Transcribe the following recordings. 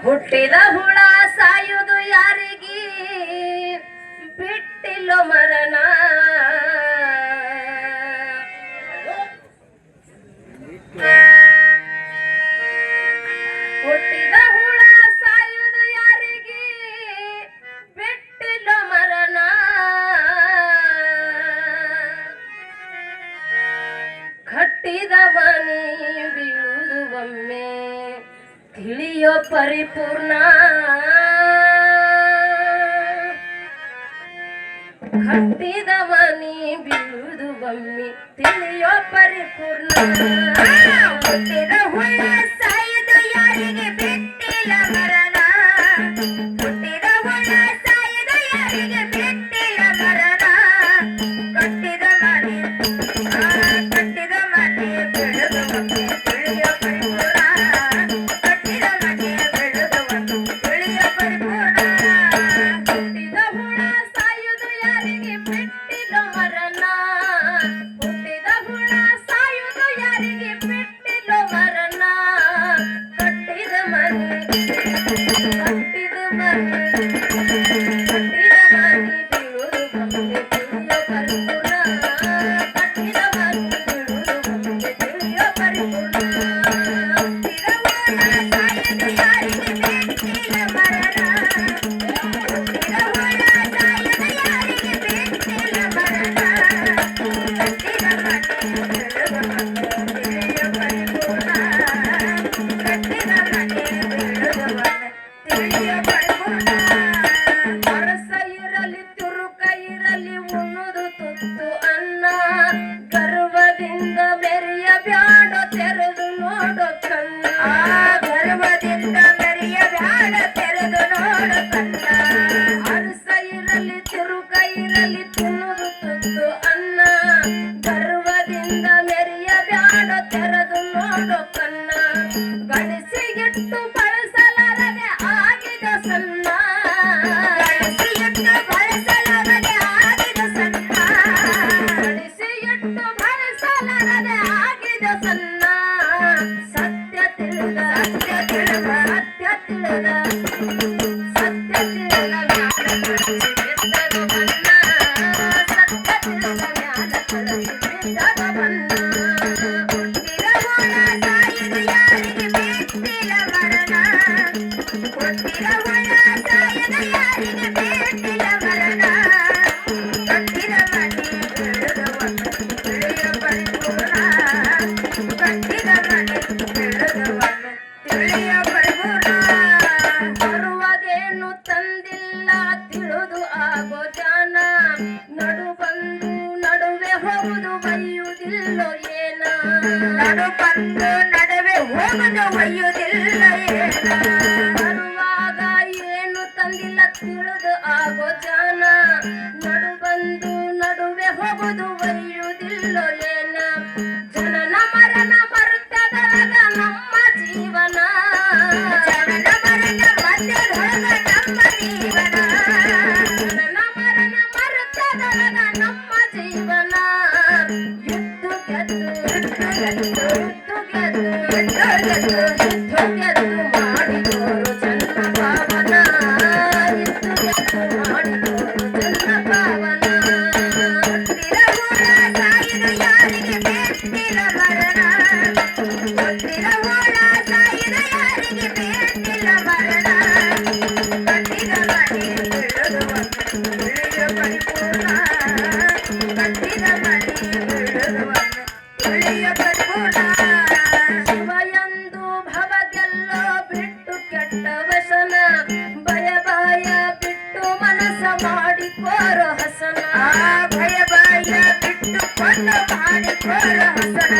ಹುಟ್ಟಿದ ಹುಳ ಸಾಯುವುದು ಯಾರಿಗೆ ಬಿಟ್ಟಿಲ್ಲೋ ಮರಣ. ಹುಟ್ಟಿದ ಹುಳ ಸಾಯುವುದು ಯಾರಿಗೆ ಬಿಟ್ಟಿಲ್ಲೋ ಮರಣ. ಕಟ್ಟಿದ ಮನೆ ಬೀಳುವುದು ಒಮ್ಮೆ ತಿಳಿಯೋ ಪರಿಪೂರ್ಣ. ಕಟ್ಟಿದ ಮನೆ ಬೀಳುವುದು ಒಮ್ಮೆ ತಿಳಿಯೋ ಪರಿಪೂರ್ಣ. ಹುಟ್ಟಿದ ಹುಳ ಸಾಯುವುದು ಯಾರಿಗೆ ಬಿಟ್ಟಿಲ್ಲ ಮರಣ. ಹುಟ್ಟಿದ ಹುಳ ಸಾಯುವುದು ಯಾರಿಗೆ ಬಿಟ್ಟಿಲ್ಲ ಮರಣ. ಕಟ್ಟಿದ ಮನೆ ಬೀಳುವುದು ಒಮ್ಮೆ ತಿಳಿಯೋ ಪರಿಪೂರ್ಣ. ಕಟ್ಟಿದ ಮನೆ ಬೀಳುವುದು ಒಮ್ಮೆ ತಿಳಿಯೋ ಪರಿಪೂರ್ಣ. ಹುಟ್ಟಿದ ಹುಳ ಸಾಯುವುದು ಯಾರಿಗೆ ಬಿಟ್ಟಿಲ್ಲ ಮರಣ. ಹುಟ್ಟಿದ ಹುಳ ಸಾಯುವುದು ಯಾರಿಗೆ ಬಿಟ್ಟಿಲ್ಲ ಮರಣ. ಕಟ್ಟಿದ ಮನೆ ಕಟ್ಟಿದ ಮನೆ ಕಟ್ಟಿದ ಮನೆ ಬೀಳುವುದು ಒಮ್ಮೆ ತಿಳಿಯೋ ಪರಿಪೂರ್ಣ. ಕಟ್ಟಿದ ಮನೆ ಬೀಳುವುದು ಒಮ್ಮೆ ತಿಳಿಯೋ ಪರಿಪೂರ್ಣ. ಹುಟ್ಟಿದ ಹುಳ ಸಾಯುವುದು ಯಾರಿಗೆ ಬಿಟ್ಟಿಲ್ಲ ಮರಣ. ಹುಟ್ಟಿದ ಹುಳ ಸಾಯುವುದು ಯಾರಿಗೆ ಬಿಟ್ಟಿಲ್ಲ ಮರಣ. ಕಟ್ಟಿದ ಮನೆ ಬೀಳುವುದು ಒಮ್ಮೆ ತಿಳಿಯೋ ಪರಿಪೂರ್ಣ. ಕಟ್ಟಿದ ಮನೆ ಬೀಳುವುದು ಒಮ್ಮೆ ತಿಳಿಯೋ ಪರಿಪೂರ್ಣ. ಅರಸ ಇರಲಿ ತುರುಕ ಇರಲಿ ಉಣ್ಣುದು ತುತ್ತು ಅನ್ನ. ಗರ್ವದಿಂದ ಮೆರೆಯ ಬ್ಯಾಡ ತೆರೆದು ನೋಡೋ ಕಣ್ಣ. ಗರ್ವದಿಂದ ಮೆರೆಯ ಬ್ಯಾಡ ತೆರೆದು ನೋಡೋ ಕಣ್ಣ. ಅರಸ ಇರಲಿ ತುರುಕ ಇರಲಿ ತಿನ್ನುವುದು ತುತ್ತು ಅನ್ನ. ಗರ್ವದಿಂದ ಮೆರೆಯ ಬ್ಯಾಡ ತೆರೆದು ನೋಡೋ ಕಣ್ಣ. ಗಳಿಸಿಗಿಟ್ಟು ಬಳಸಲಾರದೆ ಆಗಿದ ಸಣ್ಣ. ಗಳಿಸಿಗಿಟ್ಟು ಬಳಸಲಾರದೆ ಆಗಿದ ಸಣ್ಣ. ಗಳಿಸಿಗಿಟ್ಟು ಬಳಸಲಾರದೆ ಆಗಿದ ಸಣ್ಣ. ಸತ್ಯ ತಿಳಿದ ಸತ್ಯ ತಿಳಿದ ಸತ್ಯ ತಿಳಿದ ಸತ್ಯ ತಿಳಿದ ಮ್ಯಾಲ ಕಳಚಿ ಬಿದ್ದದ ಬಣ್ಣ. ಸತ್ಯ ತಿಳಿದ ಮ್ಯಾಲ ಕಳಚಿ ಬಿದ್ದದ ಬಣ್ಣ. ಹುಟ್ಟಿದ ಹುಳ ಸಾಯುವುದು ಯಾರಿಗೆ ಬಿಟ್ಟಿಲ್ಲ ಮರಣ. ಹುಟ್ಟಿದ ಹುಳ ಸಾಯುವುದು ಯಾರಿಗೆ ಬಿಟ್ಟಿಲ್ಲ ಮರಣ. ಕಟ್ಟಿದ ಮನೆ ಬೀಳುವುದು ಒಮ್ಮೆ ತಿಳಿಯೋ ಪರಿಪೂರ್ಣ. ಕಟ್ಟಿದ ಮನೆ ಬೀಳುವುದು ಒಮ್ಮೆ ತಿಳಿಯೋ ಪರಿಪೂರ್ಣ. ಬರುವುದೇನು ತಂದಿಲ್ಲ ತಿಳಿದು ಆಗೋ ಜಾನ. ನಡು ಬಂದು ನಡುವೆ ಹೋಗುದು ಒಯ್ಯುವುದಿಲ್ಲೋ ಏನ. ನಡು ಬಂದು ನಡುವೆ ಹೋಗುದು ಒಯ್ಯುವುದಿಲ್ಲ ಏನ. ಬರುವಾಗ ಏನು ತಂದಿಲ್ಲ ತಿಳಿದು ಆಗೋ ಜಾನ. ನಡು ಬಂದು ನಡುವೆ ಹೋಗುದು ಒಯ್ಯುವುದಿಲ್ಲೋ ಏನ. ಜನನ ಮರಣ ಮರುತ್ತದೊಳಗ ನಮ್ಮ ಜೀವನ. ಜನನ ಮರಣ ಮಧ್ಯದೊಳಗ ನಮ್ಮ ಜೀವನ. ಜನನ ಮರಣ ಮರುತ್ತದೊಳಗ ನಮ್ಮ ಜೀವನ. ಯುದ್ಧ ಗೆದ್ದು ಯುದ್ಧ ಗೆದ್ದು ಯುದ್ಧ ಗೆದ್ದು ಯುದ್ಧ ಗೆದ್ದು ಯುದ್ಧ ಗೆದ್ದು ಮಾಡಿದೋರು ಜನ್ಮ ಪಾವನ. ಯುದ್ಧ ಗೆದ್ದು ಮಾಡಿದೋರು ಜನ್ಮ ಪಾವನ. ಹುಟ್ಟಿದ ಹುಳ ಸಾಯುವುದು ಯಾರಿಗೆ ಬಿಟ್ಟಿಲ್ಲ ಮರಣ. ಹುಟ್ಟಿದ ಹುಳ ಸಾಯುವುದು ಯಾರಿಗೆ ಬಿಟ್ಟಿಲ್ಲ ಮರಣ. ಕಟ್ಟಿದ ಮನೆ ಬೀಳುವುದು ಒಮ್ಮೆ ತಿಳಿಯೋ ಪರಿಪೂರ್ಣ. ಕಟ್ಟಿದ ಮನೆ ಬೀಳುವುದು ಒಮ್ಮೆ ತಿಳಿಯೋ ಪರಿಪೂರ್ಣ. ಶಿವ ಎಂದು ಭವಗೆಲ್ಲೋ ಬಿಟ್ಟು ಕೆಟ್ಟ ವಸನ. ಭಯ ಭಯ ಬಿಟ್ಟು ಮನಸ್ಸ ಮಾಡಿಕೋರೋ ಹಸನ. ಭಯ ಭಯ ಬಿಟ್ಟುಕೊಂಡು ಮಾಡಿಕೋರೋ ಹಸನ.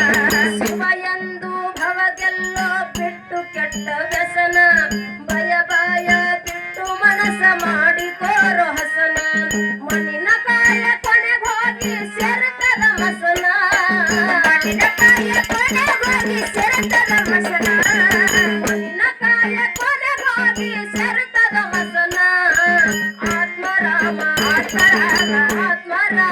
ಶಿವ ಎಂದು ಭವಗೆಲ್ಲೋ ಬಿಟ್ಟು ಕೆಟ್ಟ ವ್ಯಸನ. ಭಯ ಭಯ ಬಿಟ್ಟು ಮನಸ್ಸ ಮಾಡಿಕೋರೋ ಹಸನ. ಮಣ್ಣಿನ ಕಾಯ ಕೊನೆಗೋಗಿ ಸೇರ್ತದ ಮಸನ. ಮಣ್ಣಿನ ಕಾಯ ಕೊನೆಗೋಗಿ ಸೇರ್ತದ ಮಸನ. ಮಣ್ಣಿನ ಕಾಯ ಕೊನೆಗೋಗಿ ಸೇರ್ತದ ಮಸನ. ಆತ್ಮರಾಮ ಆತ್ಮರಾಮ ಆತ್ಮರಾಮ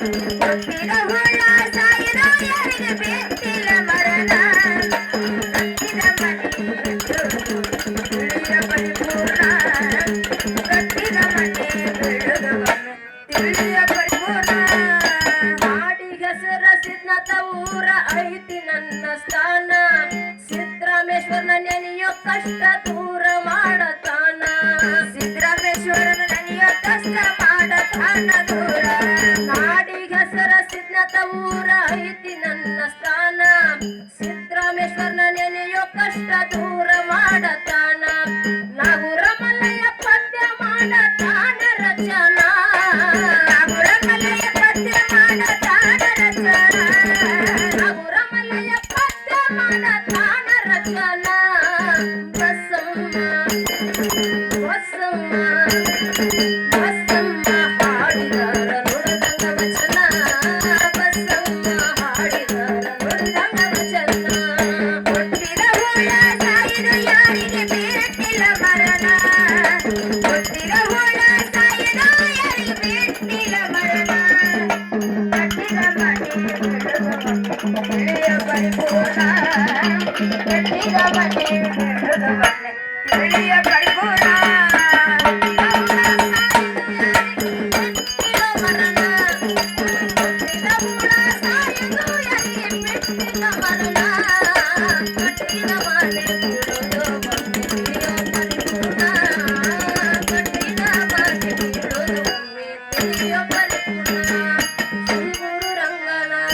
ಹುಟ್ಟಿದ ಹುಳ ಸಾಯಿರೋ ಯಾರಿಗೆ ಬೇಕಿಲ್ಲ ಮರಣ ಕಟ್ಟಿದ ಮನೆ ತಿಳಿಯ ಪರಿಪೂರ್ಣ ಕಟ್ಟಿದ ಮನೆ ಬೆಳಗವನು ತಿಳಿಯ ಪರಿಪೂರ್ಣ ನಾಡಿಗೆ ಹೆಸರ ಸಿದ್ಧನಾಥ ಊರ ಐತಿ ನನ್ನ ಸ್ಥಾನ ಸಿದ್ದರಾಮೇಶ್ವರನ ನೆನೆಯೋ ಕಷ್ಟ ದೂರ ಮಾಡತಾನ ಸಿದ್ದರಾಮೇಶ್ವರನ ನೆನೆಯೋ ಕಷ್ಟ ಮಾಡತಾನ ದೂರ ನಾಡಿಗೆ ಹೆಸರ ಸಿದ್ಧನಾಥ ಊರ ಐತಿ ನನ್ನ ಸ್ಥಾನ ಸಿದ್ದರಾಮೇಶ್ವರನ ನೆನೆಯೋ ಕಷ್ಟ ದೂರ ಮಾಡತಾನ ನಾಗೂರ ಮಲ್ಲಯ್ಯ ಪದ್ಯ ಮಾಡತಾನ ರಚನಾ ನಾಗೂರ ಮಲ್ಲಯ್ಯ ಪದ್ಯ ಮಾಡತಾನ ರಚನಾ ನಾಗೂರ ಮಲ್ಲಯ್ಯ ಪದ್ಯ ಮಾಡತಾನ ರಚನಾ ಬಸಮ್ಮ ಬಸಮ್ಮ ಬಸಮ್ಮ ಹಾಡಿದರ ನುಡಿದಂಗ ವಚನ ಬಸಮ್ಮ ಹಾಡಿದರ ನುಡಿದಂಗ ವಚನ ಹುಟ್ಟಿದ ಹುಳ ಸಾಯಿದು ಯಾರಿಗೆ ಬೇಕಿಲ್ಲ ಮರಣ ಹುಟ್ಟಿದ ಹುಳ ಸಾಯಿದು ಯಾರಿಗೆ ಬೇಕಿಲ್ಲ ಮರಣ ಕಟ್ಟಿದ ಮನೆ ಬೆಳಗವನು ತಿಳಿಯ ಪರಿಪೂರ್ಣ ಕಟ್ಟಿದ ಮನೆ ಬೆಳಗವನು ತಿಳಿಯ ಪರಿಪೂರ್ಣ ಮರಣ ಹುಟ್ಟಿದ ಹುಳ ಸಾಯಿದು ಯಾರಿಗೆ ಬೇಕಿಲ್ಲ ಮರಣ ಕಟ್ಟಿದ ಮನೆ ಬೆಳಗವನು ತಿಳಿಯ ಪರಿಪೂರ್ಣ ಕಟ್ಟಿದ ಮನೆ ಬೆಳಗವನು ತಿಳಿಯ ಪರಿಪೂರ್ಣ ಶ್ರೀ ಗುರು ರಂಗನಾಥ